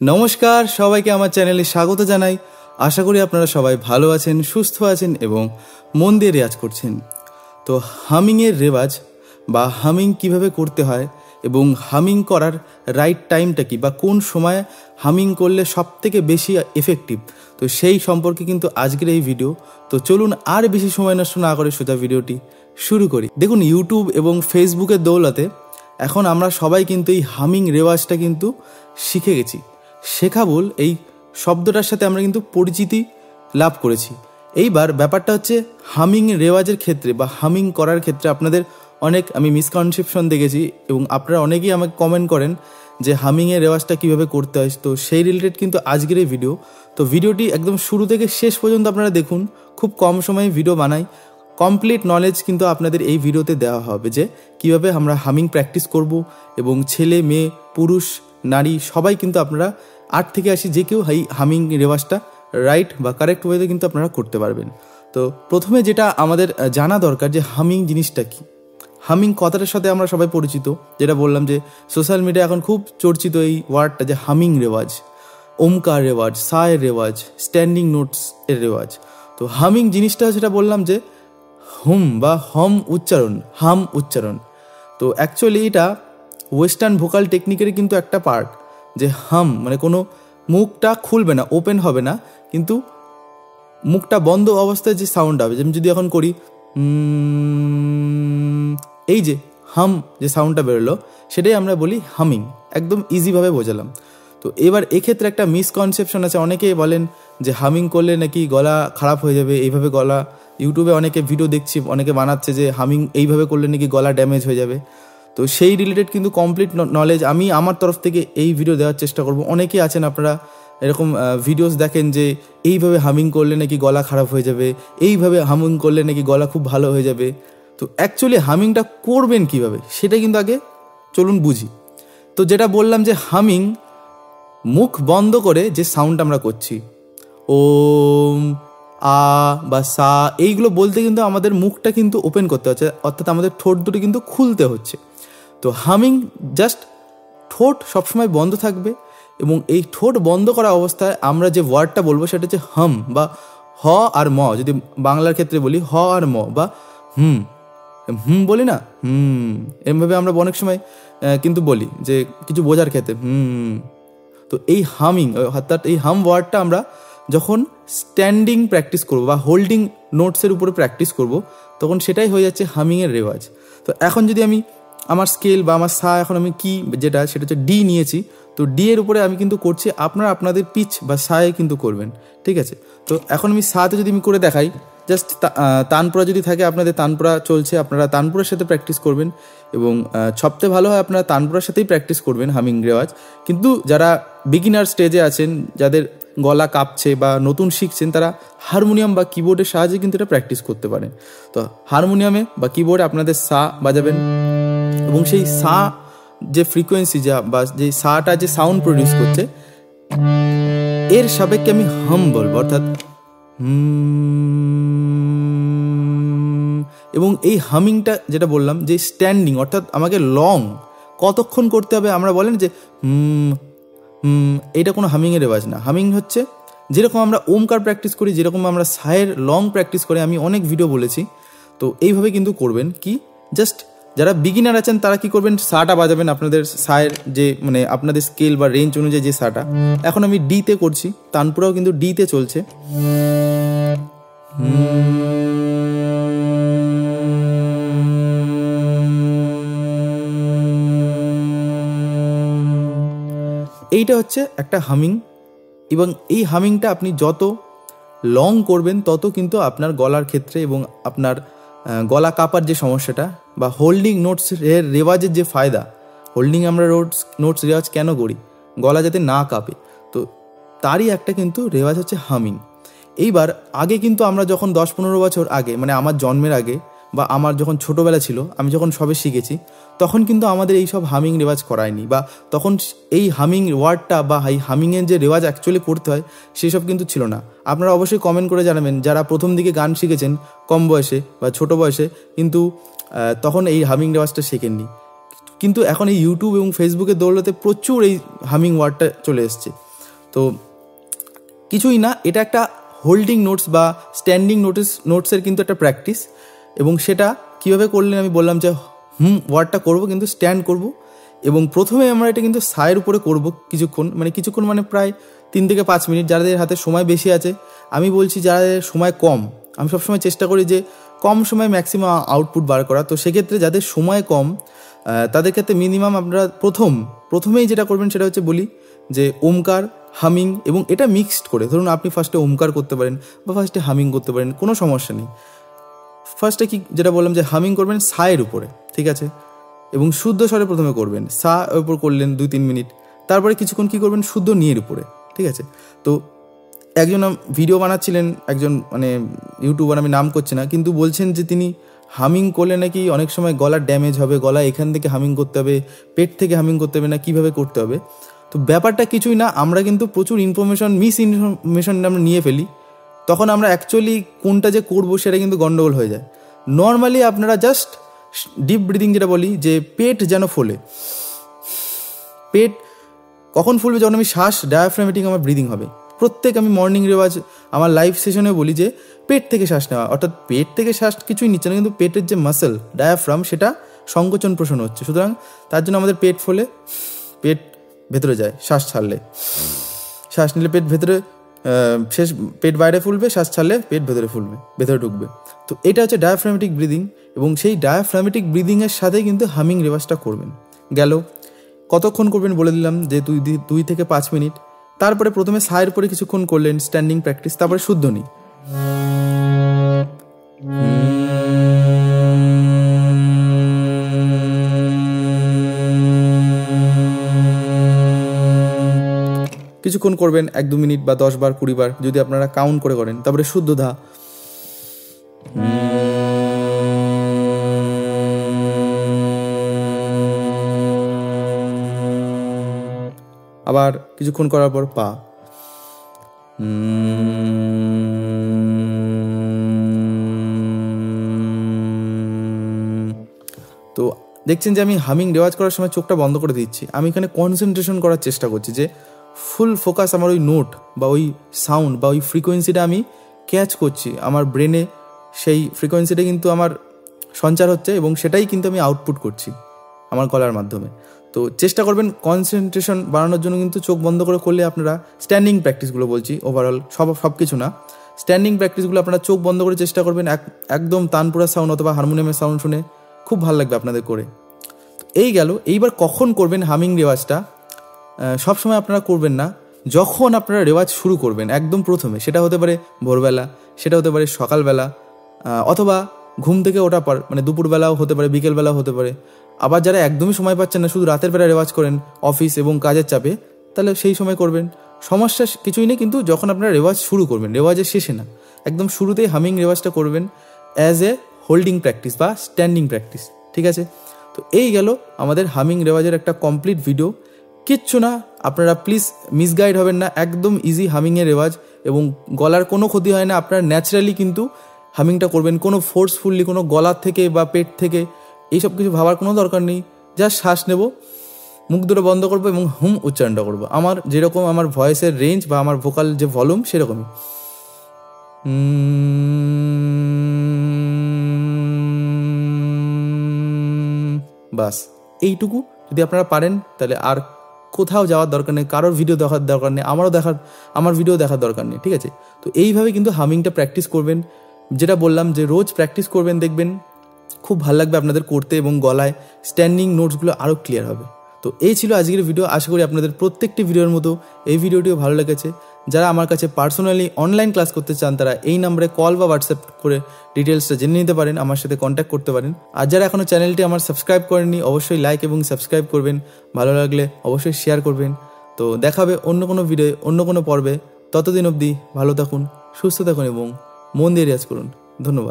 নমস্কার, সবাইকে আমার চ্যানেলে স্বাগত জানাই। আশা করি আপনারা সবাই ভালো আছেন, সুস্থ আছেন এবং মন দিয়ে রেয়াজ করছেন। তো হামিংয়ের রেওয়াজ বা হামিং কিভাবে করতে হয় এবং হামিং করার রাইট টাইমটা কি বা কোন সময় হামিং করলে সব থেকে বেশি এফেক্টিভ, তো সেই সম্পর্কে কিন্তু আজকের এই ভিডিও। তো চলুন আর বেশি সময় নষ্ট না করে সোজা ভিডিওটি শুরু করি। দেখুন, ইউটিউব এবং ফেসবুকের দৌলতে এখন আমরা সবাই কিন্তু এই হামিং রেওয়াজটা কিন্তু শিখে গেছি। শেখা বল এই শব্দটার সাথে আমরা কিন্তু পরিচিতি লাভ করেছি। এইবার ব্যাপারটা হচ্ছে হামিং রেওয়াজের ক্ষেত্রে বা হামিং করার ক্ষেত্রে আপনাদের অনেক আমি মিসকনসেপশন দেখেছি এবং আপনারা অনেকেই আমাকে কমেন্ট করেন যে হামিংয়ের রেওয়াজটা কীভাবে করতে হয়। তো সেই রিলেটেড কিন্তু আজকের এই ভিডিও। তো ভিডিওটি একদম শুরু থেকে শেষ পর্যন্ত আপনারা দেখুন। খুব কম সময়ে ভিডিও বানাই, কমপ্লিট নলেজ কিন্তু আপনাদের এই ভিডিওতে দেওয়া হবে যে কীভাবে আমরা হামিং প্র্যাকটিস করব এবং ছেলে মেয়ে পুরুষ নারী সবাই কিন্তু আপনারা 8 থেকে 80 যে কেউ হামিং রেওয়াজটা রাইট বা কারেক্ট ওয়েতে কিন্তু আপনারা করতে পারবেন। তো প্রথমে যেটা আমাদের জানা দরকার যে হামিং জিনিসটা কি। হামিং কথাটার সাথে আমরা সবাই পরিচিত, যেটা বললাম যে সোশ্যাল মিডিয়া এখন খুব চর্চিত এই ওয়ার্ডটা যে হামিং রেওয়াজ, ওমকার রেওয়াজ, সায়ের রেওয়াজ, স্ট্যান্ডিং নোটস এর রেওয়াজ। তো হামিং জিনিসটা সেটা বললাম যে হুম বা হম উচ্চারণ, হাম উচ্চারণ। তো অ্যাকচুয়ালি এটা ওয়েস্টার্ন ভোকাল টেকনিকের কিন্তু একটা পার্ট, যে হাম মানে কোনো মুখটা খুলবে না, ওপেন হবে না, কিন্তু মুখটা বন্ধ অবস্থায় যে সাউন্ড হবে, যেমন যদি এখন করি এই যে হাম যে সাউন্ডটা বেরোলো সেটাই আমরা বলি হামিং। একদম ইজিভাবে বোঝালাম। তো এবার এক্ষেত্রে একটা মিসকনসেপশন আছে, অনেকেই বলেন যে হামিং করলে নাকি গলা খারাপ হয়ে যাবে। এইভাবে গলা, ইউটিউবে অনেকে ভিডিও দেখছি, অনেকে বানাচ্ছে যে হামিং এইভাবে করলে নাকি গলা ড্যামেজ হয়ে যাবে। তো সেই রিলেটেড কিন্তু কমপ্লিট নলেজ আমি আমার তরফ থেকে এই ভিডিও দেওয়ার চেষ্টা করব। অনেকেই আছেন আপনারা এরকম ভিডিওস দেখেন যে এইভাবে হামিং করলে নাকি গলা খারাপ হয়ে যাবে, এইভাবে হামিং করলে নাকি গলা খুব ভালো হয়ে যাবে। তো অ্যাকচুয়ালি হামিংটা করবেন কিভাবে সেটা কিন্তু আগে চলুন বুঝি। তো যেটা বললাম যে হামিং মুখ বন্ধ করে যে সাউন্ড আমরা করছি, ওম, আ বা সা, এইগুলো বলতে কিন্তু আমাদের মুখটা কিন্তু ওপেন করতে হচ্ছে, অর্থাৎ আমাদের ঠোঁট দুটো কিন্তু খুলতে হচ্ছে। তো হামিং জাস্ট ঠোঁট সবসময় বন্ধ থাকবে এবং এই ঠোঁট বন্ধ করা অবস্থায় আমরা যে ওয়ার্ডটা বলবো সেটা হচ্ছে হাম বা হ আর ম। যদি বাংলার ক্ষেত্রে বলি হ আর ম বা হুম, হুম বলি না, এমভাবে আমরা অনেক সময় কিন্তু বলি যে কিছু বোঝার ক্ষেত্রে তো এই হামিং অর্থাৎ এই হাম ওয়ার্ডটা আমরা যখন স্ট্যান্ডিং প্র্যাকটিস করব বা হোল্ডিং নোটসের উপরে প্র্যাকটিস করব তখন সেটাই হয়ে যাচ্ছে হামিংয়ের রেওয়াজ। তো এখন যদি আমি আমার স্কেল বা আমার সা, এখন আমি কি যেটা সেটা হচ্ছে ডি নিয়েছি, তো ডি এর উপরে আমি কিন্তু করছি, আপনারা আপনাদের পিচ বা সায়ে কিন্তু করবেন, ঠিক আছে। তো এখন আমি সাতে যদি আমি করে দেখাই, জাস্ট তানপুরা যদি থাকে আপনাদের তানপুরা চলছে, আপনারা তানপুরার সাথে প্র্যাকটিস করবেন এবং সবচেয়ে ভালো হয় আপনারা তানপুরার সাথেই প্র্যাকটিস করবেন হামিং রেওয়াজ। কিন্তু যারা বিগিনার স্টেজে আছেন, যাদের গলা কাঁপছে বা নতুন শিখছেন, তারা হারমোনিয়াম বা কিবোর্ডের সাহায্যে কিন্তু এটা প্র্যাকটিস করতে পারেন। তো হারমোনিয়ামে বা কিবোর্ডে আপনাদের সা বাজাবেন এবং সেই সা যে ফ্রিকোয়েন্সি যা বা যে সাটা যে সাউন্ড প্রডিউস করছে এর সাপেক্ষে আমি হাম বলবো, অর্থাৎ এবং এই হামিংটা যেটা বললাম যে স্ট্যান্ডিং, অর্থাৎ আমাকে লং কতক্ষণ করতে হবে। আমরা বলেন যে এটা কোনো হামিংয়ের রেওয়াজ না। হামিং হচ্ছে যেরকম আমরা ওমকার প্র্যাকটিস করি, যেরকম আমরা সায়ের লং প্র্যাকটিস করি, আমি অনেক ভিডিও বলেছি। তো এইভাবে কিন্তু করবেন কি, জাস্ট যারা বিগিনার আছেন তারা কি করবেন, সাটা বাজাবেন আপনাদের সায়ের যে মানে আপনাদের স্কেল বা রেঞ্জ অনুযায়ী যে সাটা। এখন আমি ডিতে করছি, তানপুরাও কিন্তু ডিতে চলছে। এইটা হচ্ছে একটা হামিং এবং এই হামিংটা আপনি যত লং করবেন তত কিন্তু আপনার গলার ক্ষেত্রে এবং আপনার গলা কাঁপার যে সমস্যাটা বা হোল্ডিং নোটস এর রেওয়াজের যে ফায়দা, হোল্ডিং আমরা নোটস রেওয়াজ কেন করি, গলা যাতে না কাঁপে, তো তারই একটা কিন্তু রেওয়াজ হচ্ছে হামিং। এইবার আগে কিন্তু আমরা যখন 10-15 বছর আগে, মানে আমার জন্মের আগে বা আমার যখন ছোটোবেলা ছিল, আমি যখন সবে শিখেছি, তখন কিন্তু আমাদের এই সব হামিং রেওয়াজ করায়নি বা তখন এই হামিং ওয়ার্ডটা বা এই হামিংয়ের যে রেওয়াজ অ্যাকচুয়ালি করতে হয় সেসব কিন্তু ছিল না। আপনারা অবশ্যই কমেন্ট করে জানাবেন যারা প্রথম দিকে গান শিখেছেন কম বয়সে বা ছোটো বয়সে, কিন্তু তখন এই হামিং রেওয়াজটা শেখেননি। কিন্তু এখন এই ইউটিউব এবং ফেসবুকের দৌলতে প্রচুর এই হামিং ওয়ার্ডটা চলে এসছে। তো কিছুই না, এটা একটা হোল্ডিং নোটস বা স্ট্যান্ডিং নোটসের কিন্তু একটা প্র্যাকটিস। এবং সেটা কীভাবে করলেন আমি বললাম যে ওয়ার্ডটা করব কিন্তু স্ট্যান্ড করব, এবং প্রথমে আমরা এটা কিন্তু সায়ের উপরে করব কিছুক্ষণ মানে প্রায় 3 থেকে 5 মিনিট। যাদের হাতে সময় বেশি আছে, আমি বলছি যাদের সময় কম, আমি সবসময় চেষ্টা করি যে কম সময় ম্যাক্সিমাম আউটপুট বার করা। তো সেক্ষেত্রে যাদের সময় কম তাদের ক্ষেত্রে মিনিমাম আপনারা প্রথমেই যেটা করবেন সেটা হচ্ছে বলি যে ওমকার, হামিং, এবং এটা মিক্সড করে। ধরুন আপনি ফার্স্টে ওমকার করতে পারেন বা ফার্স্টে হামিং করতে পারেন, কোনো সমস্যা নেই। ফার্স্টে কি যেটা বললাম যে হামিং করবেন সায়ের উপরে, ঠিক আছে, এবং শুদ্ধ স্বরে প্রথমে করবেন, সা এর উপর করলেন 2-3 মিনিট, তারপরে কিছুক্ষণ কী করবেন শুদ্ধ নিয়ের উপরে, ঠিক আছে। তো একজন ভিডিও বানাচ্ছিলেন, একজন মানে ইউটিউবার, আমি নাম করছি না, কিন্তু বলছেন যে তিনি হামিং করলে নাকি অনেক সময় গলার ড্যামেজ হবে, গলা এখান থেকে হামিং করতে হবে, পেট থেকে হামিং করতে হবে, না কীভাবে করতে হবে। তো ব্যাপারটা কিছুই না, আমরা কিন্তু প্রচুর মিস ইনফরমেশন আমরা নিয়ে ফেলি, তখন আমরা অ্যাকচুয়ালি কোনটা যে করবো সেটা কিন্তু গন্ডগোল হয়ে যায়। নর্মালি আপনারা জাস্ট ডিপ ব্রিদিং যেটা বলি, যে পেট যেন ফোলে। পেট কখন ফুলবে? যখন আমি শ্বাস ডায়াফ্রামেটিক আমার ব্রিদিং হবে। আমি মর্নিং রেওয়াজ আমার লাইভ সেশনে বলি যে পেট থেকে শ্বাস নেওয়া, অর্থাৎ পেট থেকে শ্বাস কিছুই নিচ্ছে না, কিন্তু পেটের যে মাসেল ডায়াফ্রাম সেটা সংকোচন প্রশন হচ্ছে। সুতরাং তার জন্য আমাদের পেট ফোলে, পেট ভেতরে যায় শ্বাস ছাড়লে, শ্বাস নিলে পেট ভেতরে পেট বাইরে ফুলবে, শ্বাস ছাড়লে পেট ভেতরে ফুলবে, ভেতরে ঢুকবে। তো এটা হচ্ছে ডায়াফ্রামেটিক ব্রিদিং, এবং সেই ডায়াফ্রামেটিক ব্রিদিংয়ের সাথে কিন্তু হামিং রেওয়াজটা করবেন। গেল কতক্ষণ করবেন বলে দিলাম, যে 2 থেকে 5 মিনিট। তারপরে প্রথমে সায়ের পরে কিছুক্ষণ করলেন স্ট্যান্ডিং প্র্যাকটিস, তারপরে শুদ্ধ নি। কিছুক্ষণ করবেন 1-2 মিনিট বা 10 বার 20 বার যদি আপনারা কাউন্ট করে করেন। তারপরে শুদ্ধ ধা, আবার কিছুক্ষণ করার পর পা। তো দেখছেন যে আমি হামিং রেওয়াজ করার সময় চোখটা বন্ধ করে দিচ্ছি, আমি এখানে কনসেন্ট্রেশন করার চেষ্টা করছি, যে ফুল ফোকাস আমার ওই নোট বা ওই সাউন্ড বা ওই ফ্রিকোয়েন্সিটা আমি ক্যাচ করছি, আমার ব্রেনে সেই ফ্রিকোয়েন্সিটা কিন্তু আমার সঞ্চার হচ্ছে, এবং সেটাই কিন্তু আমি আউটপুট করছি আমার গলার মাধ্যমে। তো চেষ্টা করবেন কনসেন্ট্রেশন বাড়ানোর জন্য কিন্তু চোখ বন্ধ করে করলে আপনারা স্ট্যান্ডিং প্র্যাকটিসগুলো বলছি, ওভারঅল সব কিছু না, স্ট্যান্ডিং প্র্যাকটিসগুলো আপনারা চোখ বন্ধ করে চেষ্টা করবেন, একদম তানপুরা সাউন্ড অথবা হারমোনিয়ামের সাউন্ড শুনে খুব ভালো লাগবে আপনাদের করে। এই গেল। এইবার কখন করবেন হামিং রেওয়াজটা? সবসময় আপনারা করবেন না, যখন আপনারা রেওয়াজ শুরু করবেন একদম প্রথমে, সেটা হতে পারে ভোরবেলা, সেটা হতে পারে সকালবেলা, অথবা ঘুম থেকে ওঠা পর, মানে দুপুরবেলাও হতে পারে, বিকেলবেলাও হতে পারে। আবার যারা একদমই সময় পাচ্ছেন না, শুধু রাতের বেলা রেওয়াজ করেন অফিস এবং কাজের চাপে, তাহলে সেই সময় করবেন, সমস্যা কিছুই নেই। কিন্তু যখন আপনারা রেওয়াজ শুরু করবেন, রেওয়াজের শেষে না, একদম শুরুতেই হামিং রেওয়াজটা করবেন অ্যাজ এ হোল্ডিং প্র্যাকটিস বা স্ট্যান্ডিং প্র্যাকটিস, ঠিক আছে। তো এই গেল আমাদের হামিং রেওয়াজের একটা কমপ্লিট ভিডিও। কিচ্ছু না, আপনারা প্লিজ মিসগাইড হবেন না, একদম ইজি হামিংয়ের রেওয়াজ, এবং গলার কোনো ক্ষতি হয় না। আপনারা ন্যাচারালি কিন্তু হামিংটা করবেন, কোনো ফোর্সফুলি কোনো গলার থেকে বা পেট থেকে এইসব কিছু ভাবার কোনো দরকার নেই। জাস্ট শ্বাস নেব, মুখ দুটো বন্ধ করবো এবং উচ্চারণটা করবো আমার যেরকম আমার ভয়েসের রেঞ্জ বা আমার ভোকাল যে ভলিউম সেরকমই। বাস এইটুকু যদি আপনারা পারেন, তাহলে আর কোথাও যাওয়ার দরকার নেই, কারোর ভিডিও দেখার দরকার নেই, আমার ভিডিও দেখার দরকার নেই, ঠিক আছে। তো এইভাবে কিন্তু হামিংটা প্র্যাকটিস করবেন, যেটা বললাম যে রোজ প্র্যাকটিস করবেন, দেখবেন খুব ভালো লাগবে আপনাদের করতে, এবং গলায় স্ট্যান্ডিং নোটসগুলো আরও ক্লিয়ার হবে। তো এই ছিল আজকের ভিডিও। আশা করি আপনাদের প্রত্যেকটি ভিডিওর মতো এই ভিডিওটিও ভালো লেগেছে। যারা আমার কাছে পার্সোনালি অনলাইন ক্লাস করতে চান, তারা এই নম্বরে কল বা হোয়াটসঅ্যাপ করে ডিটেলসটা জেনে নিতে পারেন, আমার সাথে কন্ট্যাক্ট করতে পারেন। আর যারা এখনও চ্যানেলটি আমার সাবস্ক্রাইব করেননি, অবশ্যই লাইক এবং সাবস্ক্রাইব করবেন, ভালো লাগলে অবশ্যই শেয়ার করবেন। তো দেখা হবে অন্য কোনো ভিডিও, অন্য কোনো পর্বে। ততদিন অবধি ভালো থাকুন, সুস্থ থাকুন এবং মন দিয়ে রেয়াজ করুন। ধন্যবাদ।